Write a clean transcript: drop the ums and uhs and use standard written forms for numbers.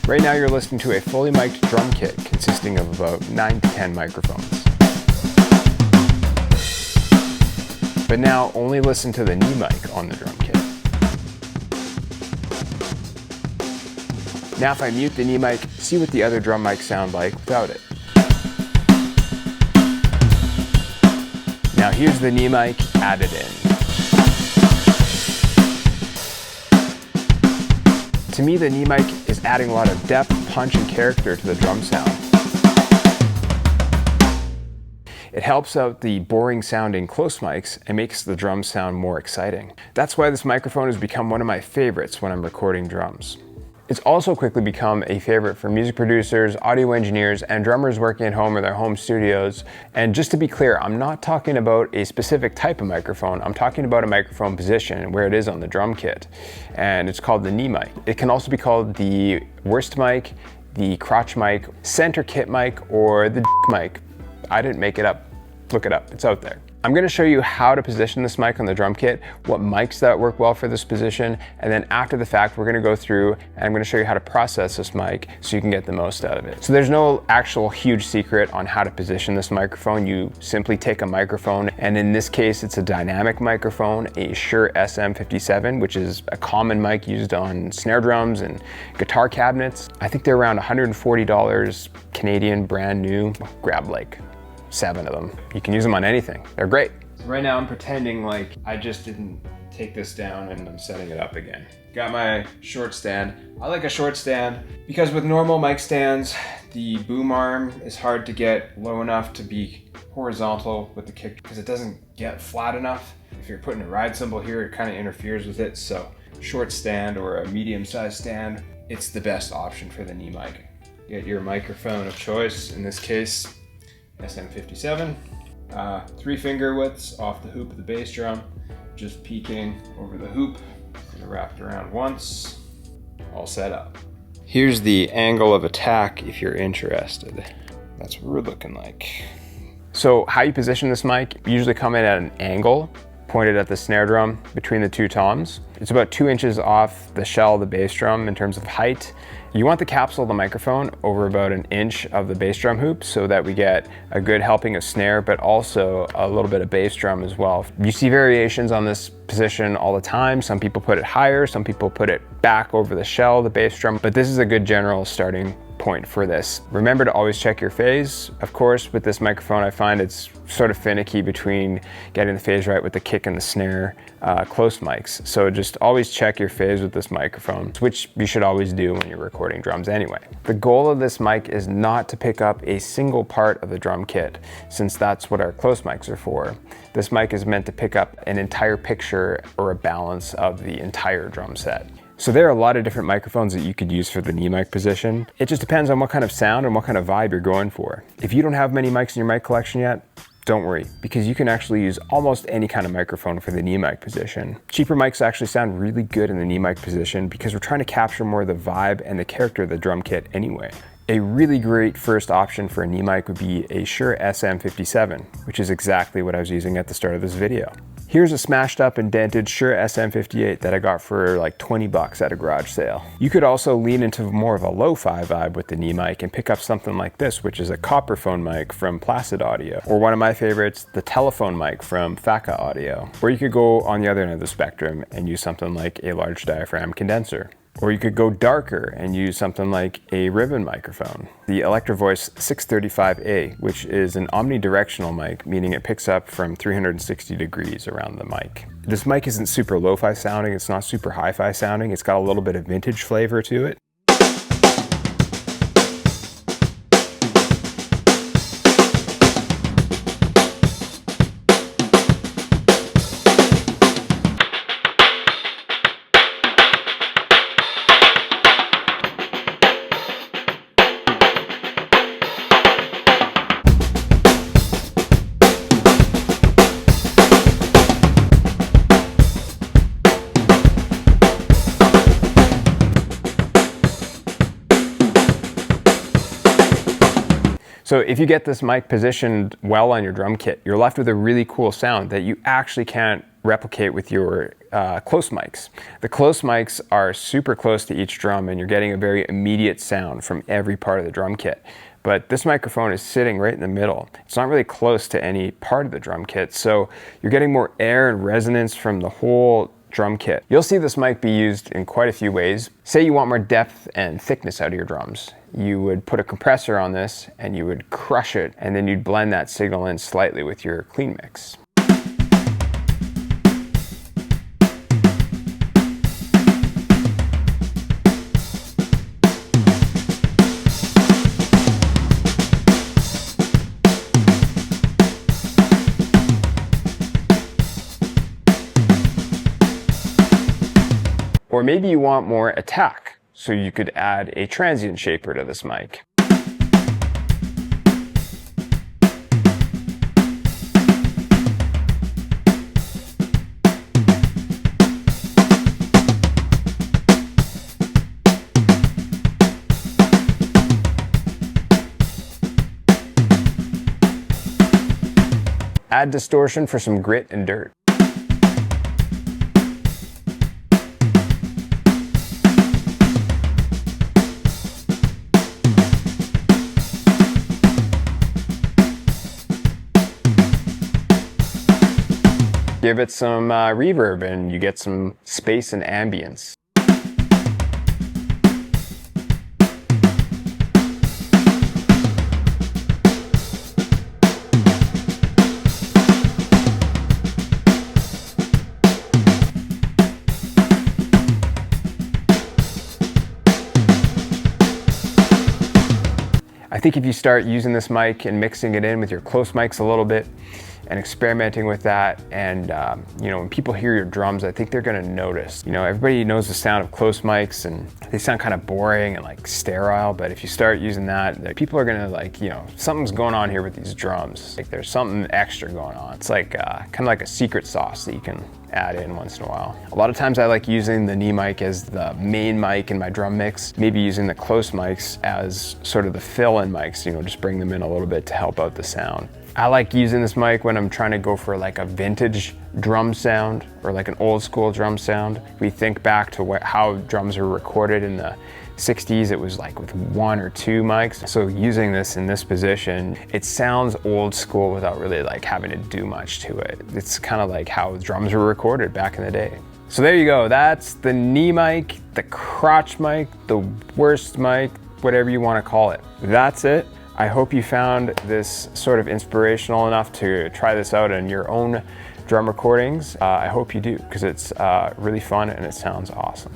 Right now you're listening to a fully mic'd drum kit consisting of about 9 to 10 microphones. But now only listen to the knee mic on the drum kit. Now if I mute the knee mic, see what the other drum mics sound like without it. Now here's the knee mic added in. To me, the knee mic is adding a lot of depth, punch, and character to the drum sound. It helps out the boring sounding close mics and makes the drums sound more exciting. That's why this microphone has become one of my favorites when I'm recording drums. It's also quickly become a favorite for music producers, audio engineers, and drummers working at home or their home studios. And just to be clear, I'm not talking about a specific type of microphone. I'm talking about a microphone position and where it is on the drum kit. And it's called the knee mic. It can also be called the wurst mic, the crotch mic, center kit mic, or the mic. I didn't make it up. Look it up, it's out there. I'm gonna show you how to position this mic on the drum kit, what mics that work well for this position, and then after the fact, we're gonna go through and I'm gonna show you how to process this mic so you can get the most out of it. So there's no actual huge secret on how to position this microphone. You simply take a microphone, and in this case, it's a dynamic microphone, a Shure SM57, which is a common mic used on snare drums and guitar cabinets. I think they're around $140 Canadian, brand new. Grab like 7 of them. You can use them on anything. They're great. So right now I'm pretending like I just didn't take this down and I'm setting it up again. Got my short stand. I like a short stand because with normal mic stands, the boom arm is hard to get low enough to be horizontal with the kick because it doesn't get flat enough. If you're putting a ride cymbal here, it kind of interferes with it. So short stand or a medium-sized stand, it's the best option for the knee mic. Get your microphone of choice, in this case, SM57, 3 finger widths off the hoop of the bass drum, just peeking over the hoop, gonna wrap it around once, all set up. Here's the angle of attack if you're interested. That's what we're looking like. So how you position this mic, you usually come in at an angle, pointed at the snare drum between the 2 toms. It's about 2 inches off the shell of the bass drum in terms of height. You want the capsule of the microphone over about 1 inch of the bass drum hoop so that we get a good helping of snare, but also a little bit of bass drum as well. You see variations on this position all the time. Some people put it higher, some people put it back over the shell of the bass drum, but this is a good general starting point for this. Remember to always check your phase. Of course, with this microphone, I find it's sort of finicky between getting the phase right with the kick and the snare close mics. So just always check your phase with this microphone, which you should always do when you're recording drums anyway. The goal of this mic is not to pick up a single part of the drum kit, since that's what our close mics are for. This mic is meant to pick up an entire picture or a balance of the entire drum set. So there are a lot of different microphones that you could use for the knee mic position. It just depends on what kind of sound and what kind of vibe you're going for. If you don't have many mics in your mic collection yet, don't worry, because you can actually use almost any kind of microphone for the knee mic position. Cheaper mics actually sound really good in the knee mic position because we're trying to capture more of the vibe and the character of the drum kit anyway. A really great first option for a knee mic would be a Shure SM57, which is exactly what I was using at the start of this video. Here's a smashed up and dented Shure SM58 that I got for like 20 bucks at a garage sale. You could also lean into more of a lo-fi vibe with the knee mic and pick up something like this, which is a copperphone mic from Placid Audio, or one of my favorites, the telephone mic from Faca Audio. Or you could go on the other end of the spectrum and use something like a large diaphragm condenser. Or you could go darker and use something like a ribbon microphone. The Electrovoice 635A, which is an omnidirectional mic, meaning it picks up from 360 degrees around the mic. This mic isn't super lo-fi sounding, it's not super hi-fi sounding, it's got a little bit of vintage flavor to it. So if you get this mic positioned well on your drum kit, you're left with a really cool sound that you actually can't replicate with your close mics. The close mics are super close to each drum and you're getting a very immediate sound from every part of the drum kit. But this microphone is sitting right in the middle. It's not really close to any part of the drum kit, so you're getting more air and resonance from the whole drum kit. You'll see this mic be used in quite a few ways. Say you want more depth and thickness out of your drums. You would put a compressor on this and you would crush it, and then you'd blend that signal in slightly with your clean mix. Or maybe you want more attack, so you could add a transient shaper to this mic. Add distortion for some grit and dirt. Give it some reverb and you get some space and ambience. I think if you start using this mic and mixing it in with your close mics a little bit, and experimenting with that, and you know, when people hear your drums, I think they're gonna notice. You know, everybody knows the sound of close mics and they sound kind of boring and like sterile, but if you start using that, like, people are gonna like, you know, something's going on here with these drums. Like there's something extra going on. It's like kind of like a secret sauce that you can add in once in a while. A lot of times I like using the knee mic as the main mic in my drum mix, maybe using the close mics as sort of the fill-in mics, you know, just bring them in a little bit to help out the sound. I like using this mic when I'm trying to go for like a vintage drum sound or like an old school drum sound. We think back to how drums were recorded in the 60s, it was like with 1 or 2 mics. So using this in this position, it sounds old school without really like having to do much to it. It's kind of like how drums were recorded back in the day. So there you go, that's the knee mic, the crotch mic, the wurst mic, whatever you want to call it. That's it. I hope you found this sort of inspirational enough to try this out in your own drum recordings. I hope you do, because it's really fun and it sounds awesome.